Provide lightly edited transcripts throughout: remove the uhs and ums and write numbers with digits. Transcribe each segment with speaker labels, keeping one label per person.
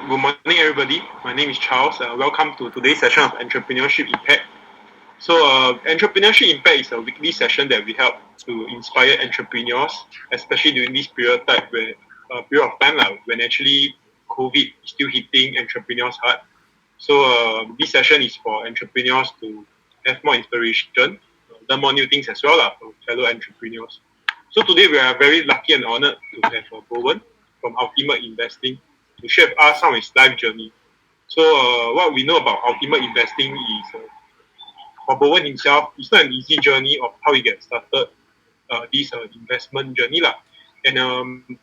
Speaker 1: Good morning, everybody. My name is Charles. Welcome to today's session of Entrepreneurship Impact. Entrepreneurship Impact is a weekly session that we help to inspire entrepreneurs, especially during this period of time when actually COVID is still hitting entrepreneurs hard. This session is for entrepreneurs to have more inspiration, learn more new things as well from fellow entrepreneurs. So today we are very lucky and honored to have Borwen from Ultimate Investing to share with us some of his life journey. What we know about Ultimate Investing is for Bowen himself, it's not an easy journey of how he gets started this investment journey lah. And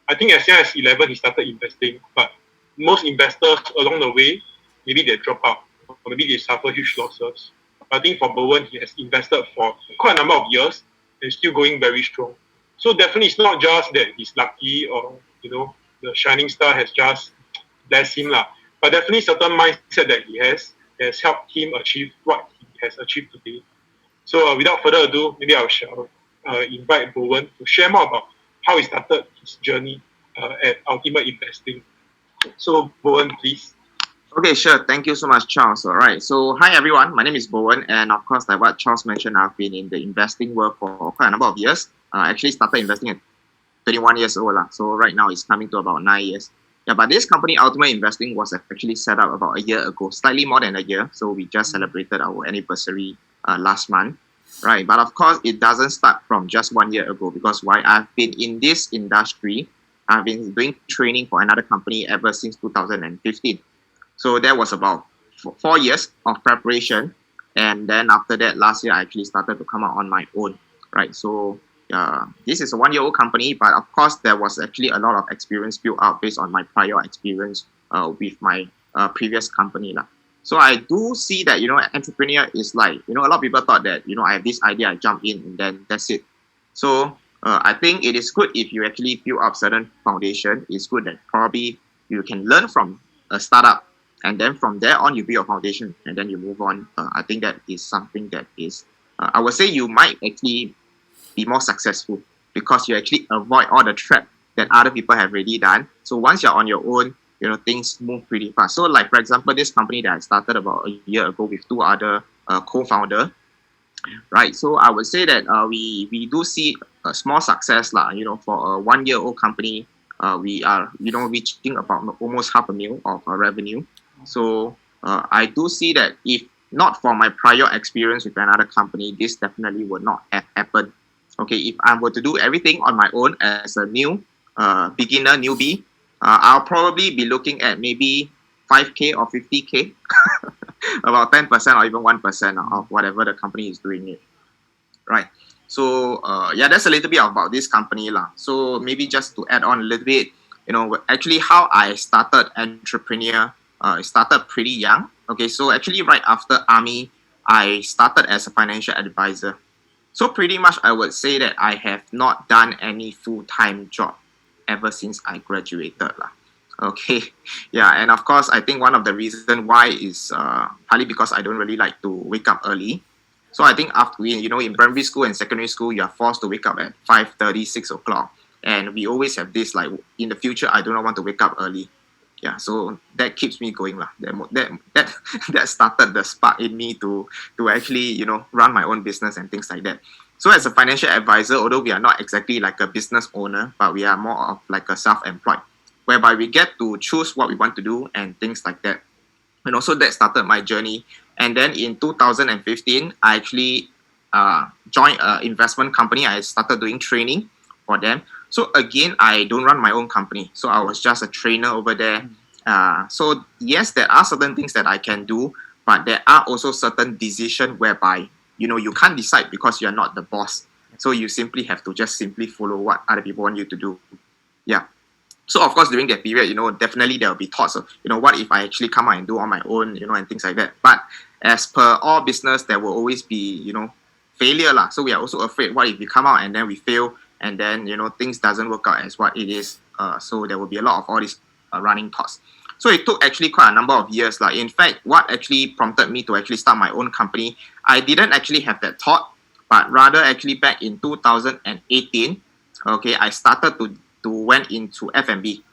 Speaker 1: I think as young as 11 he started investing, but most investors along the way maybe they drop out or maybe they suffer huge losses. But I think for Bowen he has invested for quite a number of years and still going very strong. So definitely it's not just that he's lucky or the shining star has just blessed him lah. But definitely certain mindset that he has helped him achieve what he has achieved today. Without further ado, maybe I shall invite Bowen to share more about how he started his journey at Ultimate Investing. So Bowen, please.
Speaker 2: Okay, sure. Thank you so much, Charles. All right. So, hi everyone. My name is Borwen, and of course, like what Charles mentioned, I've been in the investing world for quite a number of years. I actually started investing at 21 years old. So right now it's coming to about 9 years. Yeah, but this company, Ultimate Investing, was actually set up about a year ago, slightly more than a year. So we just celebrated our anniversary last month, right? But of course, it doesn't start from just 1 year ago because why I've been in this industry, I've been doing training for another company ever since 2015. So that was about 4 years of preparation. And then after that, last year, I actually started to come out on my own, right? So this is a 1 year old company, but of course, there was actually a lot of experience built up based on my prior experience with my previous company. So I do see that, entrepreneur is like, a lot of people thought that, I have this idea, I jump in and then that's it. So I think it is good if you actually build up certain foundation. It's good that probably you can learn from a startup and then from there on you build your foundation and then you move on. I think that is something that is, I would say you might actually be more successful because you actually avoid all the trap that other people have already done. So once you're on your own, things move pretty fast. So like, for example, this company that I started about a year ago with two other co-founder, right? So I would say that we do see a small success for a 1 year old company. We are, reaching about almost $500,000 of revenue. So I do see that if not for my prior experience with another company, this definitely would not have happened. Okay, if I were to do everything on my own as a new beginner, newbie, I'll probably be looking at maybe 5K or 50K, about 10% or even 1% of whatever the company is doing it. Right. So that's a little bit about this company lah. So maybe just to add on a little bit, actually how I started entrepreneur, I started pretty young. Okay, so actually right after army, I started as a financial advisor. So pretty much I would say that I have not done any full-time job ever since I graduated lah. Okay, yeah, and of course I think one of the reasons why is partly because I don't really like to wake up early. So I think after in primary school and secondary school, you are forced to wake up at 5:30, 6 o'clock. And we always have this like, in the future, I do not want to wake up early. Yeah, so that keeps me going lah. That started the spark in me to actually run my own business and things like that. So as a financial advisor, although we are not exactly like a business owner, but we are more of like a self-employed, whereby we get to choose what we want to do and things like that. And also that started my journey. And then in 2015, I actually joined an investment company. I started doing training for them. So again, I don't run my own company. So I was just a trainer over there. So yes, there are certain things that I can do, but there are also certain decisions whereby, you can't decide because you're not the boss. So you simply have to just simply follow what other people want you to do. Yeah. So of course, during that period, definitely there will be thoughts of, what if I actually come out and do on my own, and things like that. But as per all business, there will always be, failure lah. So we are also afraid, what if we come out and then we fail and then, things doesn't work out as what it is. So there will be a lot of all these running thoughts. So it took actually quite a number of years. In fact, what actually prompted me to actually start my own company, I didn't actually have that thought, but rather actually back in 2018, okay, I started to went into F&B.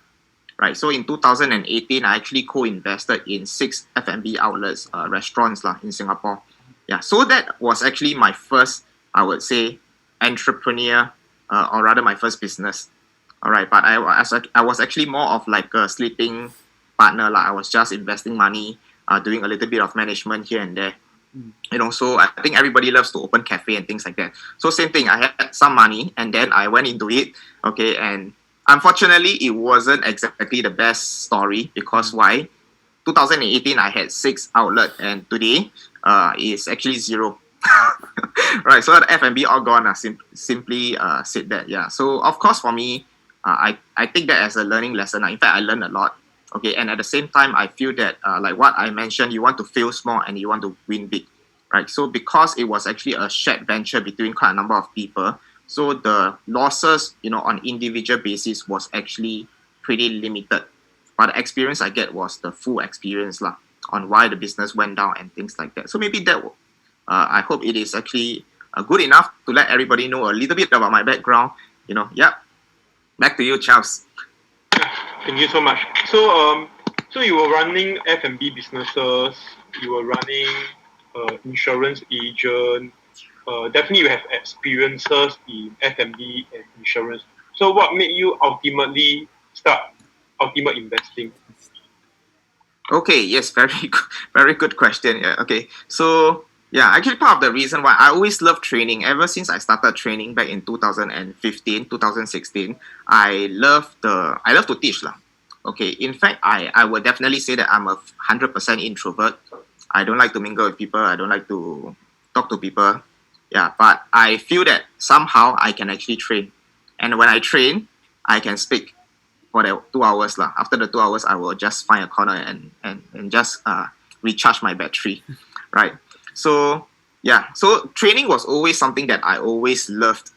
Speaker 2: right? So in 2018, I actually co-invested in 6 F&B outlets, restaurants in Singapore. Yeah, so that was actually my first, I would say, entrepreneur, or rather my first business. All right, but I was actually more of like a sleeping partner. Like I was just investing money, doing a little bit of management here and there. So I think everybody loves to open cafe and things like that. So same thing, I had some money and then I went into it. Okay, and unfortunately, it wasn't exactly the best story because why? 2018, I had 6 outlet and today, is actually 0. Right, so the F&B all gone. Simply said that, yeah. So of course for me, I take that as a learning lesson. In fact, I learned a lot. Okay, and at the same time, I feel that like what I mentioned, you want to fail small and you want to win big, right? So because it was actually a shared venture between quite a number of people, so the losses, on individual basis was actually pretty limited. But the experience I get was the full experience on why the business went down and things like that. So maybe that I hope it is actually good enough to let everybody know a little bit about my background. Yeah. Back to you, Charles.
Speaker 1: Thank you so much. So you were running F&B businesses. You were running insurance agent. Definitely, you have experiences in F&B and insurance. So, what made you ultimately start ultimate investing?
Speaker 2: Okay, yes, very good question. Yeah, okay. So yeah, actually part of the reason why I always love training, ever since I started training back in 2015, 2016, I love to teach lah. Okay, in fact, I would definitely say that I'm a 100% introvert. I don't like to mingle with people. I don't like to talk to people. Yeah, but I feel that somehow I can actually train, and when I train, I can speak for the 2 hours lah. After the 2 hours, I will just find a corner and just recharge my battery, right? So yeah, so training was always something that I always loved.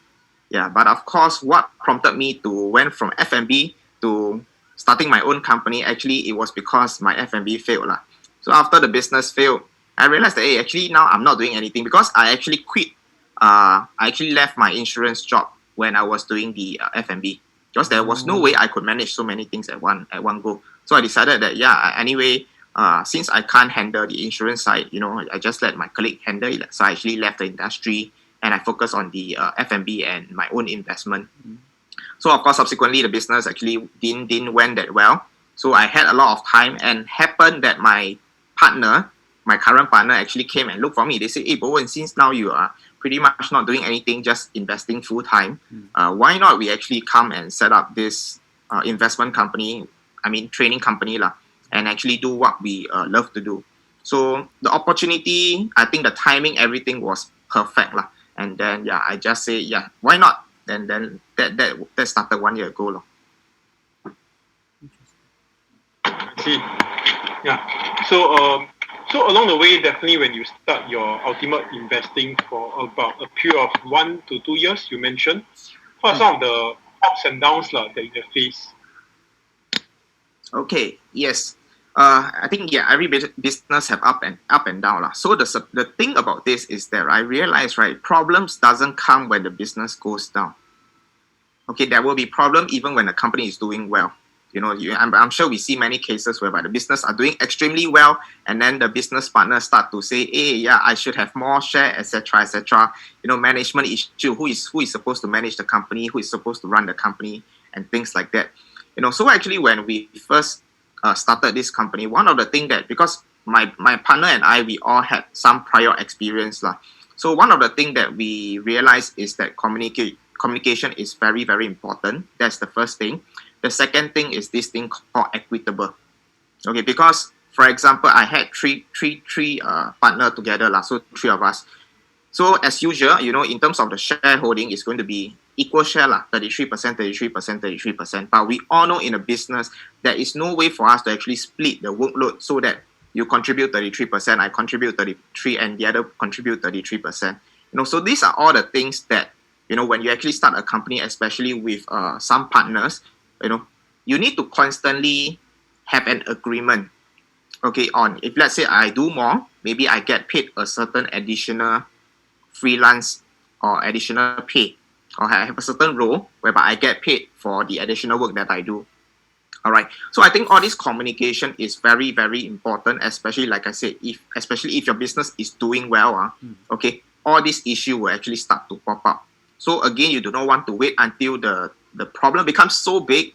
Speaker 2: Yeah, but of course, what prompted me to went from F&B to starting my own company? Actually, it was because my F&B failed lah. So after the business failed, I realized that hey, actually now I'm not doing anything because I actually quit. I actually left my insurance job when I was doing the F&B because there was no way I could manage so many things at one go. So I decided that yeah, anyway, since I can't handle the insurance side, I just let my colleague handle it. So I actually left the industry and I focused on the F&B and my own investment. So of course, subsequently, the business actually didn't went that well. So I had a lot of time, and happened that my partner, my current partner, actually came and looked for me. They said, "Hey, Borwen, since now you are pretty much not doing anything, just investing full time, why not we actually come and set up this investment company? I mean, training company lah, and actually do what we love to do." So the opportunity, I think the timing, everything was perfect lah. And then yeah, I just say yeah, why not? And then that started 1 year ago lor.
Speaker 1: I see. Yeah. So along the way, definitely when you start your ultimate investing for about a period of 1 to 2 years, you mentioned, what are some of the ups and downs that you have faced?
Speaker 2: Okay, yes. I think yeah, every business have up and down lah. So the thing about this is that I realize right, problems doesn't come when the business goes down. Okay, there will be problem even when the company is doing well. I'm sure we see many cases whereby the business are doing extremely well, and then the business partners start to say, "Hey, yeah, I should have more share, etc., etc." Management issue. Who is supposed to manage the company? Who is supposed to run the company, and things like that. So actually, when we first started this company, one of the things that because my partner and I, we all had some prior experience lah. So one of the things that we realized is that communication is very, very important. That's the first thing. The second thing is this thing called equitable. Okay, because for example, I had three partner together lah, so 3 of us. So as usual, in terms of the shareholding, it's going to be equal share lah, 33%, 33%, 33%. But we all know in a business, there is no way for us to actually split the workload so that you contribute 33%, I contribute 33%, and the other contribute 33%. So these are all the things that when you actually start a company, especially with some partners, you need to constantly have an agreement. Okay, on if let's say I do more, maybe I get paid a certain additional freelance or additional pay, or I have a certain role whereby I get paid for the additional work that I do. All right. So I think all this communication is very, very important, especially like I said, especially if your business is doing well, okay, all these issues will actually start to pop up. So again, you do not want to wait until the problem becomes so big,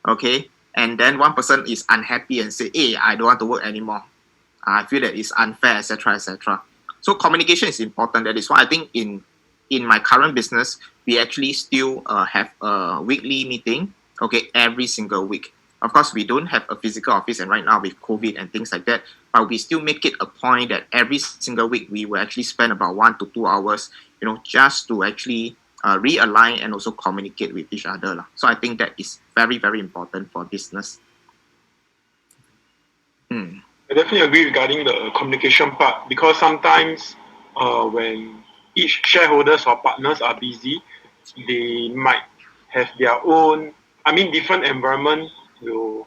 Speaker 2: okay, and then one person is unhappy and say, hey, I don't want to work anymore. I feel that it's unfair, etc., etc. So communication is important. That is why I think in my current business, we actually still have a weekly meeting, okay, every single week. Of course, we don't have a physical office, and right now with COVID and things like that, but we still make it a point that every single week we will actually spend about 1 to 2 hours, just to actually realign and also communicate with each other lah. So I think that is very, very important for business.
Speaker 1: I definitely agree regarding the communication part, because sometimes when each shareholders or partners are busy, they might have their own, different environment will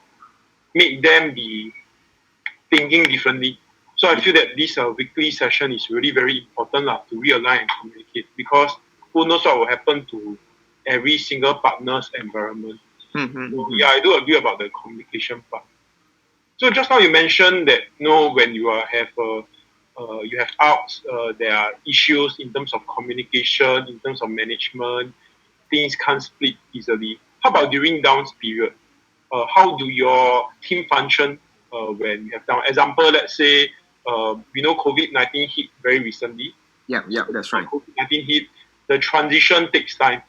Speaker 1: make them be thinking differently. So I feel that this weekly session is really very important to realign and communicate, because who knows what will happen to every single partner's environment. Yeah, I do agree about the communication part. So just now you mentioned that when you have outs, there are issues in terms of communication, in terms of management, things can't split easily. How about during downs period? How do your team function when you have down? Example, let's say we know COVID-19 hit very recently.
Speaker 2: Yeah, that's right.
Speaker 1: COVID-19 hit, the transition takes time,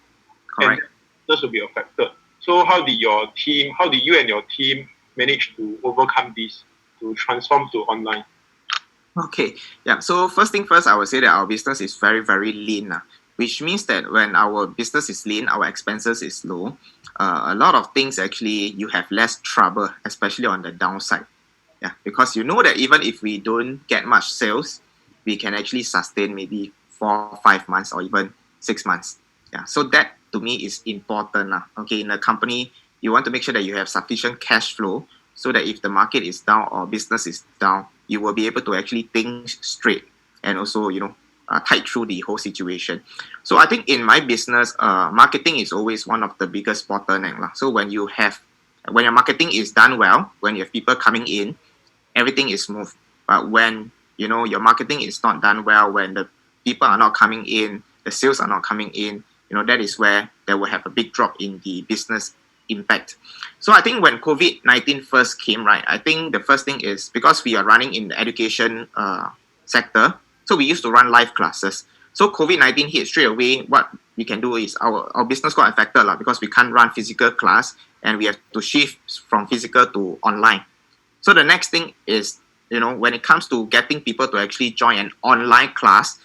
Speaker 2: Correct.
Speaker 1: and this will be affected. So how did you and your team manage to overcome this, to transform to online?
Speaker 2: Okay, yeah. So first thing first, I would say that our business is very, very lean, which means that when our business is lean, our expenses is low. A lot of things actually you have less trouble, especially on the downside. Yeah, because you know that even if we don't get much sales, we can actually sustain maybe 4 5 months or even 6 months. Yeah, so that to me is important. Okay, in a company, you want to make sure that you have sufficient cash flow so that if the market is down or business is down, you will be able to actually think straight and also, tide through the whole situation. So I think in my business, marketing is always one of the biggest bottleneck. So when your marketing is done well, when you have people coming in, everything is smooth. But when your marketing is not done well, when the people are not coming in, the sales are not coming in, that is where they will have a big drop in the business impact. So I think when COVID-19 first came, right, I think the first thing is because we are running in the education sector, so we used to run live classes. So COVID-19 hit straight away. What we can do is our business got affected because we can't run physical class and we have to shift from physical to online. So the next thing is, when it comes to getting people to actually join an online class,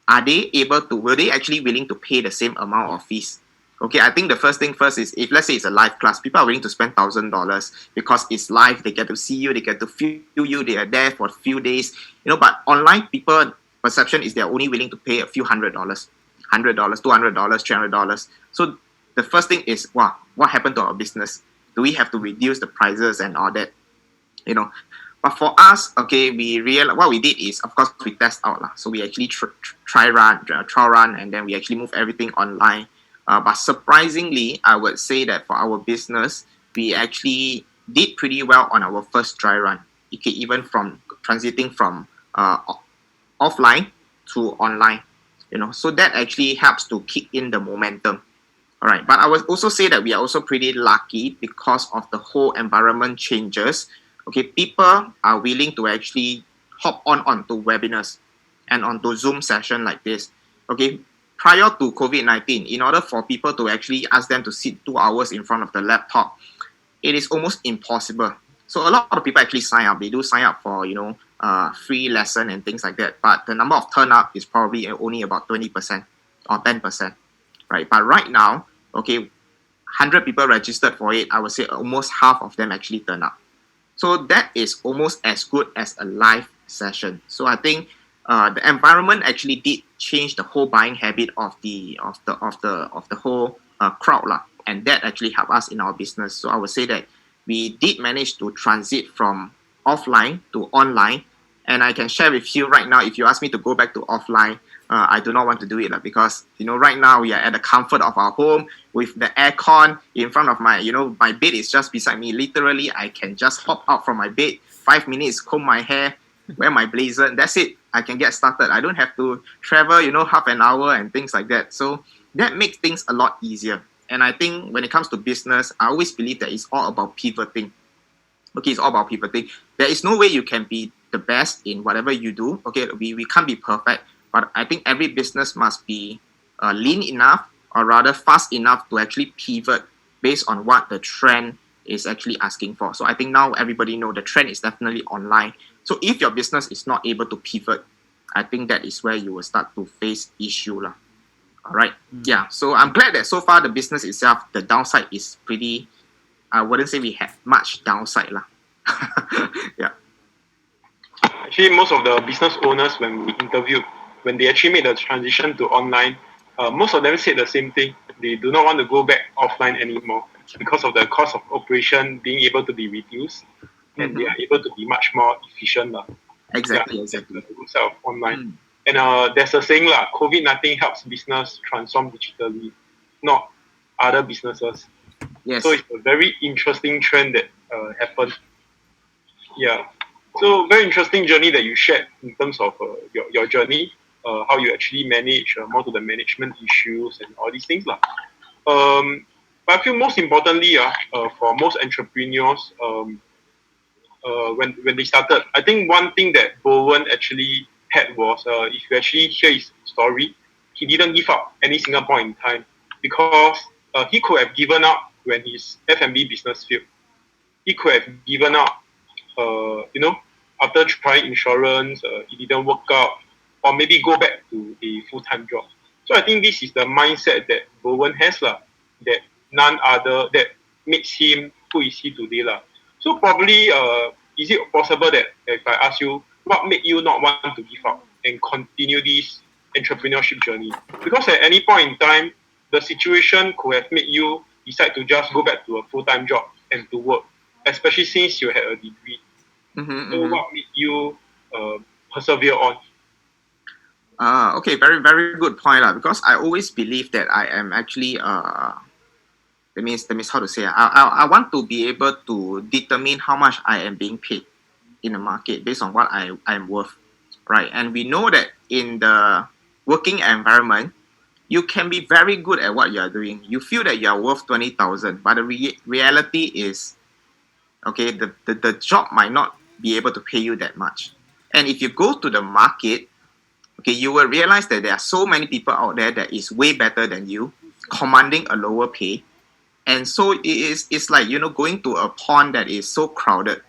Speaker 2: were they actually willing to pay the same amount of fees? Okay, I think the first thing first is, if let's say it's a live class, people are willing to spend $1,000 because it's live, they get to see you, they get to feel you, they are there for a few days, but online people perception is they're only willing to pay a few $100, $200, $300. So the first thing is, wow, what happened to our business? Do we have to reduce the prices and all that? But for us, okay, what we did is, of course, we test out. So we actually trial run, and then we actually move everything online. But surprisingly, I would say that for our business, we actually did pretty well on our first dry run. Okay, even from transiting from offline to online. So that actually helps to kick in the momentum. All right, but I would also say that we are also pretty lucky because of the whole environment changes. Okay, people are willing to actually hop onto webinars and onto Zoom session like this. Okay, prior to COVID-19, in order for people to actually ask them to sit 2 hours in front of the laptop, it is almost impossible. So a lot of people actually sign up. They do sign up for free lesson and things like that. But the number of turn up is probably only about 20% or 10%, right? But right now, okay, 100 people registered for it. I would say almost half of them actually turn up. So that is almost as good as a live session. So I think the environment actually did change the whole buying habit of the whole crowd and that actually helped us in our business. So I would say that we did manage to transit from offline to online, And I can share with you right now, if you ask me to go back to offline, I do not want to do it because, right now we are at the comfort of our home with the aircon in front of my, my bed is just beside me. Literally, I can just hop out from my bed, 5 minutes, comb my hair, wear my blazer, and that's it. I can get started. I don't have to travel, half an hour and things like that. So that makes things a lot easier. And I think when it comes to business, I always believe that it's all about pivoting. Okay, it's all about pivoting. There is no way you can be the best in whatever you do. Okay, we can't be perfect, but I think every business must be lean enough, or rather fast enough, to actually pivot based on what the trend is actually asking for. So I think now everybody know the trend is definitely online. So if your business is not able to pivot, I think that is where you will start to face issue lah. All right. Yeah. So I'm glad that so far the business itself, the downside is pretty. I wouldn't say we have much downside lah. Yeah.
Speaker 1: Actually, most of the business owners, when we interviewed, when they actually made the transition to online, most of them said the same thing. They do not want to go back offline anymore because of the cost of operation being able to be reduced, and they are able to be much more efficient lah.
Speaker 2: Exactly.
Speaker 1: The good side of online. And there's a saying lah, COVID-19 helps business transform digitally, not other businesses.
Speaker 2: Yes.
Speaker 1: So it's a very interesting trend that happened. Yeah. So very interesting journey that you shared in terms of your journey, how you actually manage more to the management issues and all these things lah. But I feel most importantly, for most entrepreneurs, when they started, I think one thing that Borwen actually had was, if you actually hear his story, he didn't give up any single point in time, because he could have given up when his F&B business failed. He could have given up, after trying insurance, it didn't work out, or maybe go back to a full-time job. So I think this is the mindset that Borwen has lah, that none other, that makes him who is he today lah. So probably, is it possible that if I ask you, what made you not want to give up and continue this entrepreneurship journey? Because at any point in time, the situation could have made you decide to just go back to a full-time job and to work, especially since you had a degree. So what made you persevere on?
Speaker 2: Okay, very, very good point lah. Because I always believe that I am actually that means how to say, I want to be able to determine how much I am being paid in the market based on what I'm worth, right? And we know that in the working environment, you can be very good at what you are doing. You feel that you are worth 20,000, but the reality is, okay, the job might not be able to pay you that much. And if you go to the market, okay, you will realize that there are so many people out there that is way better than you, commanding a lower pay. And so it's like, going to a pond that is so crowded.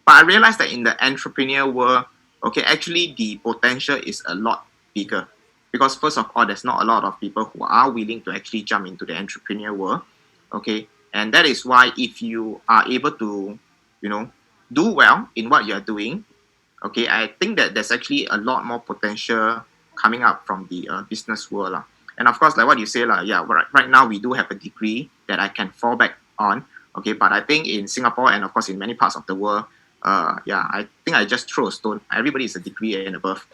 Speaker 2: But I realized that in the entrepreneur world, okay, actually the potential is a lot bigger. Because first of all, there's not a lot of people who are willing to actually jump into the entrepreneur world. Okay. And that is why if you are able to, do well in what you're doing, okay, I think that there's actually a lot more potential coming up from the business world lah. And of course, like what you say lah, yeah, right now we do have a degree that I can fall back on. Okay, but I think in Singapore and of course in many parts of the world, I think I just throw a stone. Everybody is a degree and above.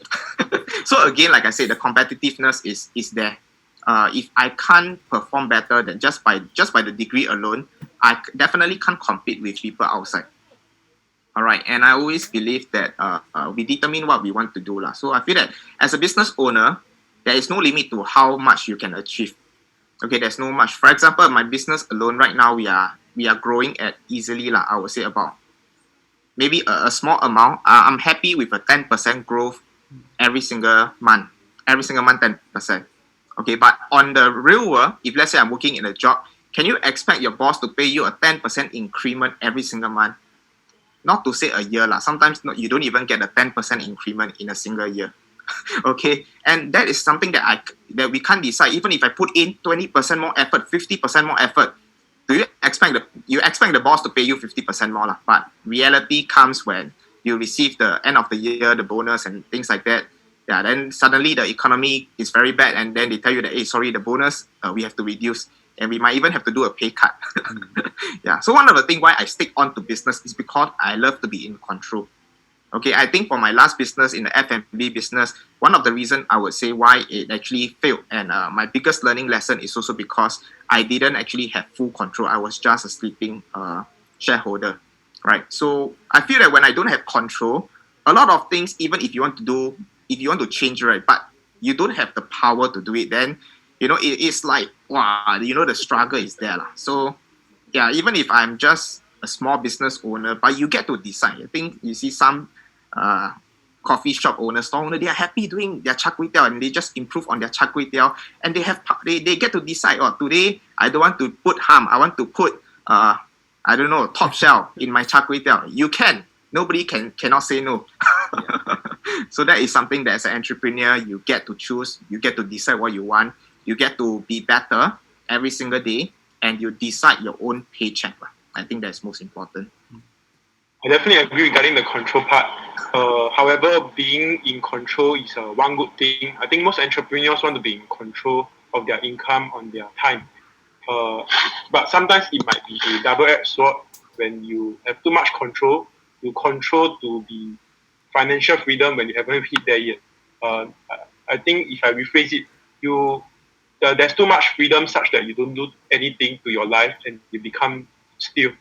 Speaker 2: So again, like I said, the competitiveness is there. If I can't perform better than just by the degree alone, I definitely can't compete with people outside. All right, and I always believe that we determine what we want to do lah. So I feel that as a business owner, there is no limit to how much you can achieve. Okay, there's no much. For example, my business alone right now, we are growing at easily lah. I would say about maybe a small amount. I'm happy with a 10% growth every single month. Every single month, 10%. Okay, but on the real world, if let's say I'm working in a job, can you expect your boss to pay you a 10% increment every single month? Not to say a year lah. Sometimes you don't even get a 10% increment in a single year. Okay, and that is something that we can't decide. Even if I put in 20% more effort, 50% more effort, do you expect the boss to pay you 50% more lah? But reality comes when you receive the end of the year, the bonus and things like that. Yeah, then suddenly the economy is very bad, and then they tell you that, hey, sorry, the bonus we have to reduce, and we might even have to do a pay cut. Yeah. So one of the things why I stick on to business is because I love to be in control. Okay, I think for my last business in the F&B business, one of the reasons I would say why it actually failed, and my biggest learning lesson is also because I didn't actually have full control. I was just a sleeping shareholder, right? So I feel that when I don't have control, a lot of things, even if you want to do, if you want to change, right, but you don't have the power to do it, then it's like wow, the struggle is there, lah. So yeah, even if I'm just a small business owner, but you get to decide. I think you see some uh, coffee shop owners, store owner, they are happy doing their char kway teow and they just improve on their char kway teow and they get to decide, oh, today I don't want to put ham, I want to put I don't know, top shelf in my char kway teow. You can. Nobody cannot say no. So that is something that as an entrepreneur, you get to choose, you get to decide what you want, you get to be better every single day, and you decide your own paycheck. I think that's most important.
Speaker 1: I definitely agree regarding the control part. However, being in control is one good thing. I think most entrepreneurs want to be in control of their income on their time. But sometimes it might be a double-edged sword when you have too much control. You control to be financial freedom when you haven't hit there yet. I think if I rephrase it, there's too much freedom such that you don't do anything to your life and you become still.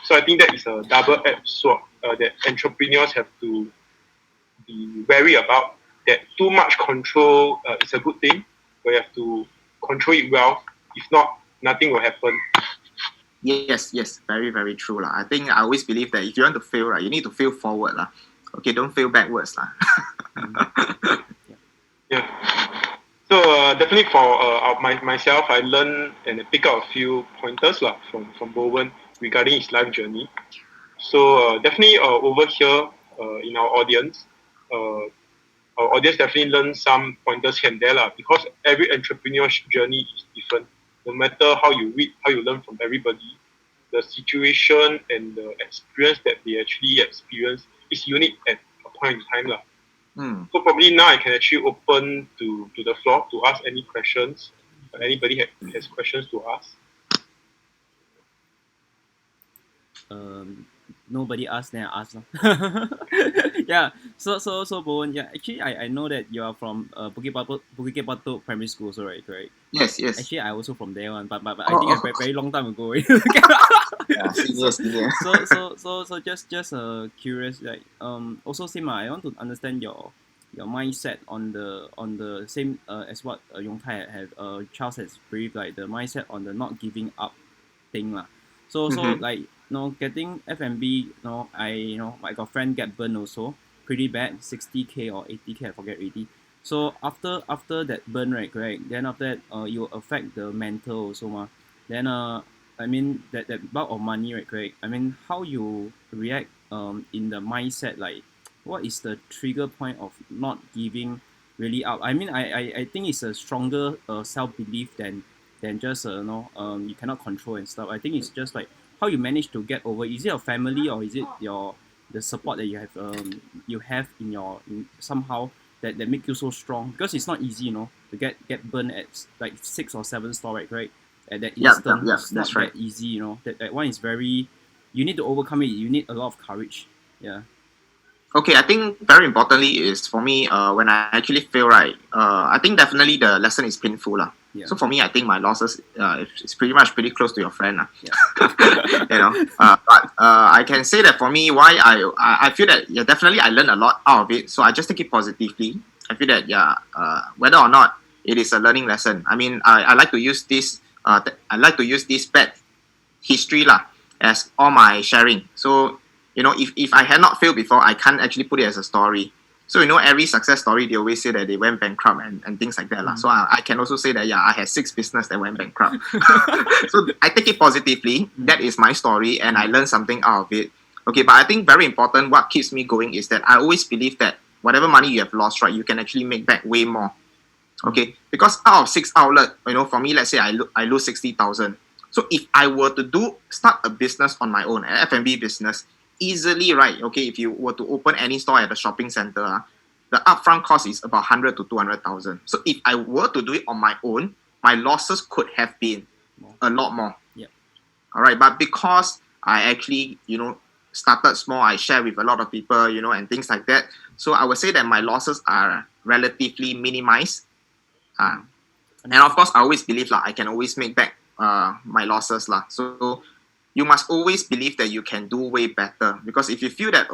Speaker 1: So I think that is a double-edged sword that entrepreneurs have to be wary about. That too much control is a good thing, but you have to control it well. If not, nothing will happen.
Speaker 2: Yes, very, very true. I think I always believe that if you want to fail, right, you need to fail forward. Okay, don't fail backwards.
Speaker 1: Yeah. So definitely for myself, I learned and pick up a few pointers from Borwen regarding his life journey. So definitely over here in our audience, definitely learn some pointers here and there because every entrepreneurship journey is different. No matter how you read, how you learn from everybody, the situation and the experience that they actually experience is unique at a point in time lah. So probably now I can actually open to the floor to ask any questions. Anybody has questions to ask?
Speaker 3: Nobody asked, then I asked. Yeah. So Bowen, yeah, actually I know that you are from Bukit Batok Primary School, so right, correct?
Speaker 2: Yes.
Speaker 3: Actually, I also from there one, but I think it's very long time ago.
Speaker 2: Yeah, senior.
Speaker 3: So just curious, like also same. I want to understand your mindset on the same as what Yong Tai had Charles has briefed, like the mindset on the not giving up thing lah. So like getting F&B, I got friend get burned also pretty bad, 60K or 80K, I forget already. So after that burn, right, correct, then after that you will affect the mental also then I mean that bulk of money, right, correct, I mean how you react in the mindset, like what is the trigger point of not giving really up? I mean I think it's a stronger self-belief than just you cannot control and stuff. I think it's just like how you manage to get over. Is it your family or is it the support that you have in somehow that make you so strong? Because it's not easy, to get burned at like 6 or 7 store, right? At that instant, it's not
Speaker 2: That's right.
Speaker 3: that easy, that one is very, you need to overcome it. You need a lot of courage. Yeah.
Speaker 2: Okay, I think very importantly is for me, when I actually fail, right, I think definitely the lesson is painful.
Speaker 3: Yeah.
Speaker 2: So for me, I think my losses is pretty close to your friend.
Speaker 3: Yeah.
Speaker 2: But I can say that for me, why I feel that, yeah, definitely I learned a lot out of it. So I just take it positively. I feel that, yeah, whether or not it is a learning lesson. I mean, I like to use this, bad history as all my sharing. So if I had not failed before, I can't actually put it as a story. So every success story, they always say that they went bankrupt and things like that. So I can also say that, yeah, I had 6 business that went bankrupt. So I take it positively. That is my story and I learned something out of it. Okay, but I think very important, what keeps me going is that I always believe that whatever money you have lost, right, you can actually make back way more. Okay, because out of 6 outlet, for me, let's say I lose 60,000. So if I were to start a business on my own, an F&B business, easily, right? Okay, if you were to open any store at a shopping center, the upfront cost is about 100 to 200,000. So if I were to do it on my own, my losses could have been a lot more.
Speaker 3: Yeah.
Speaker 2: All right, but because I actually, started small, I share with a lot of people, and things like that. So I would say that my losses are relatively minimized. And of course, I always believe I can always make back my losses. So you must always believe that you can do way better. Because if you feel that,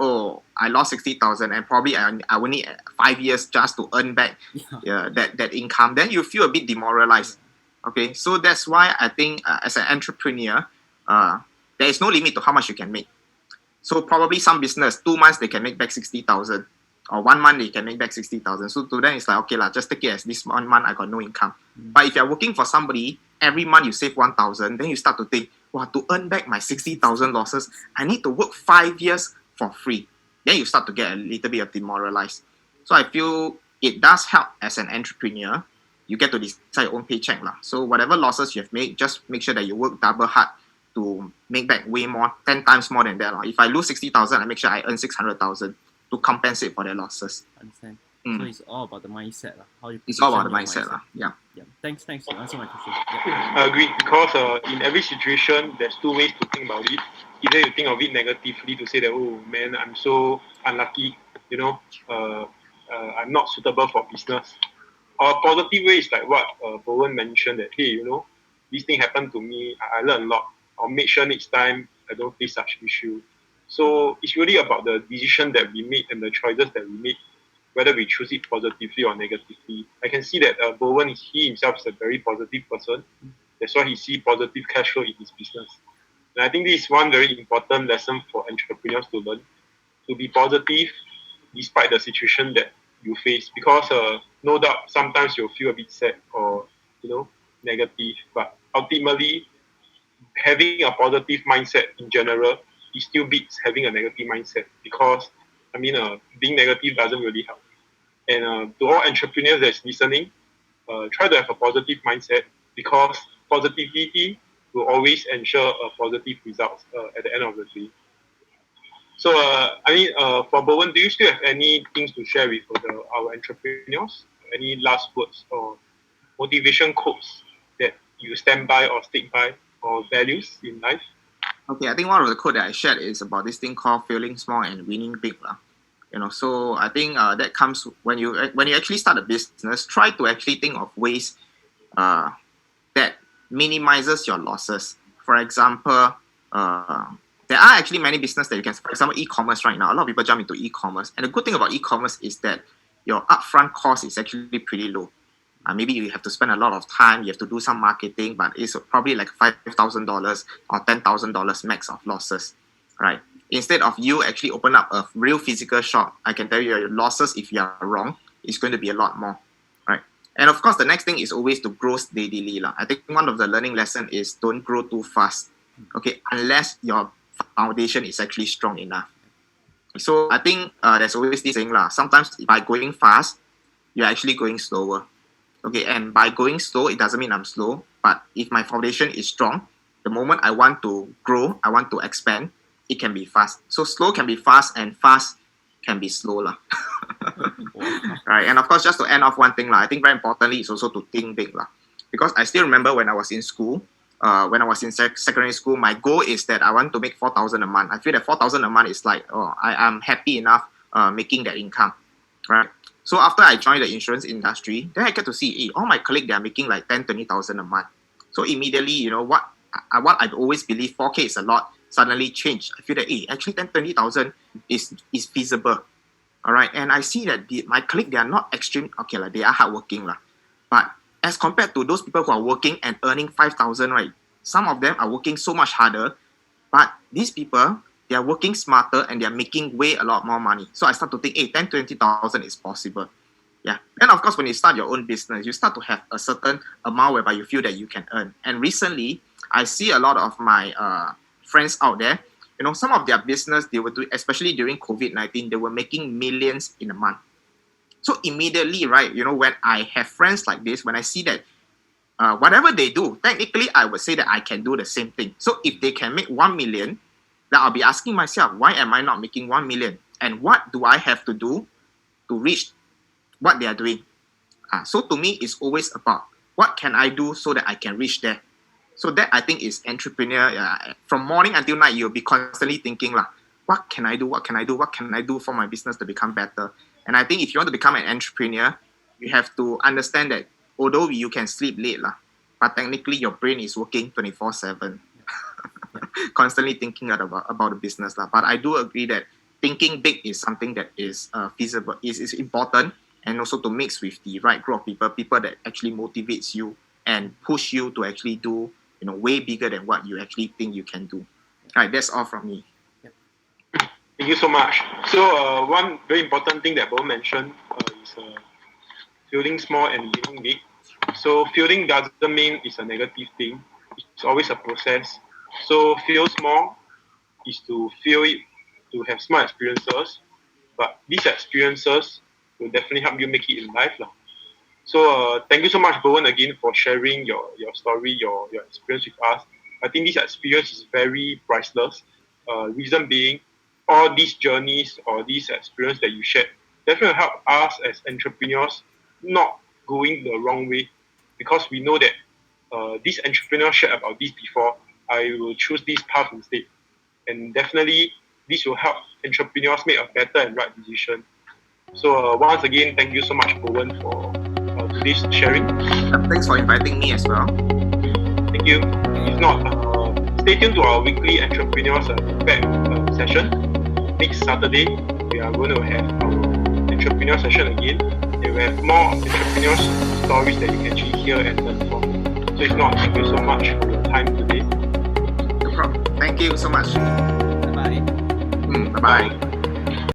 Speaker 2: I lost 60,000 and probably I will need 5 years just to earn back that income, then you feel a bit demoralized. Okay, so that's why I think as an entrepreneur, there is no limit to how much you can make. So probably some business, 2 months they can make back 60,000, or 1 month they can make back 60,000. So to them it's like, okay just take it as this 1 month I got no income. But if you're working for somebody, every month you save 1,000, then you start to think, to earn back my 60,000 losses, I need to work 5 years for free. Then you start to get a little bit of demoralized. So I feel it does help as an entrepreneur. You get to decide your own paycheck. So whatever losses you have made, just make sure that you work double hard to make back way more, 10 times more than that. If I lose 60,000, I make sure I earn 600,000 to compensate for their losses.
Speaker 3: Understand. So it's all about the mindset. How you
Speaker 2: it's all about the mindset. Yeah.
Speaker 3: Thanks to answer my question.
Speaker 1: I agree, because in every situation, there's two ways to think about it. Either you think of it negatively to say that, oh man, I'm so unlucky, I'm not suitable for business. Or positive way is like what Borwen mentioned, that, hey, this thing happened to me, I learned a lot. I'll make sure next time I don't face such issue. So it's really about the decision that we make and the choices that we make, whether we choose it positively or negatively. I can see that Borwen, he himself is a very positive person. That's why he sees positive cash flow in his business. And I think this is one very important lesson for entrepreneurs to learn, to be positive despite the situation that you face. Because no doubt sometimes you'll feel a bit sad or negative, but ultimately having a positive mindset in general, it still beats having a negative mindset, because being negative doesn't really help. And to all entrepreneurs that's listening, try to have a positive mindset, because positivity will always ensure a positive results at the end of the day. So, for Borwen, do you still have any things to share with our entrepreneurs? Any last words or motivation quotes that you stand by or stick by, or values in life?
Speaker 2: Okay, I think one of the quote that I shared is about this thing called failing small and winning big. So I think that comes when you actually start a business, try to actually think of ways that minimizes your losses. For example, there are actually many businesses that you can, for example, e-commerce right now. A lot of people jump into e-commerce. And the good thing about e-commerce is that your upfront cost is actually pretty low. Maybe you have to spend a lot of time, you have to do some marketing, but it's probably like $5,000 or $10,000 max of losses, right? Instead of you actually open up a real physical shop, I can tell you your losses, if you are wrong, is going to be a lot more, right? And of course, the next thing is always to grow steadily. I think one of the learning lesson is don't grow too fast, okay, unless your foundation is actually strong enough. So I think there's always this thing, sometimes by going fast, you're actually going slower. Okay, and by going slow, it doesn't mean I'm slow, but if my foundation is strong, the moment I want to grow, I want to expand, it can be fast. So slow can be fast, and fast can be slow. Right, and of course, just to end off one thing, I think very importantly is also to think big. Because I still remember when I was in school, when I was in secondary school, my goal is that I want to make 4,000 a month. I feel that 4,000 a month is like, I am happy enough making that income, right? So after I joined the insurance industry, then I get to see, all my colleagues, they are making like 10, 20,000 a month. So immediately, what I've always believed 4K is a lot, suddenly changed. I feel that, actually 10, 20,000 is feasible. All right. And I see that my colleagues, they are not extreme. Okay, they are hardworking. But as compared to those people who are working and earning 5,000, right? Some of them are working so much harder. But these people, they are working smarter and they are making way a lot more money. So I start to think, 10, 20,000 is possible. Yeah. And of course, when you start your own business, you start to have a certain amount whereby you feel that you can earn. And recently, I see a lot of my friends out there, some of their business, they were doing, especially during COVID-19, they were making millions in a month. So immediately, right, when I have friends like this, when I see that whatever they do, technically, I would say that I can do the same thing. So if they can make 1 million, then I'll be asking myself, why am I not making 1 million? And what do I have to do to reach what they are doing? So to me, it's always about what can I do so that I can reach there. So that I think is entrepreneur. From morning until night, you'll be constantly thinking, what can I do? What can I do? What can I do for my business to become better? And I think if you want to become an entrepreneur, you have to understand that although you can sleep late, but technically your brain is working 24/7, constantly thinking about the business. But I do agree that thinking big is something that is feasible, is important, and also to mix with the right group of people that actually motivates you and push you to actually do way bigger than what you actually think you can do. All right, that's all from me.
Speaker 1: Thank you so much. So one very important thing that Bo mentioned is feeling small and living big. So feeling doesn't mean it's a negative thing. It's always a process. So feel small is to feel it, to have small experiences, but these experiences will definitely help you make it in life. So thank you so much, Bowen, again for sharing your story, your experience with us. I think this experience is very priceless. Reason being, all these journeys or these experience that you shared definitely help us as entrepreneurs not going the wrong way, because we know that this entrepreneur shared about this before. I will choose this path instead, and definitely this will help entrepreneurs make a better and right decision. So once again, thank you so much, Bowen, for today's sharing.
Speaker 2: Thanks for inviting me as well.
Speaker 1: Thank you. If not, stay tuned to our weekly entrepreneurs feedback session. Next Saturday, we are going to have our entrepreneur session again. And we have more entrepreneurs stories that you can actually hear and learn from. So if not, thank you so much for your time today.
Speaker 2: No problem. Thank you so much.
Speaker 3: Bye bye.
Speaker 2: Bye-bye.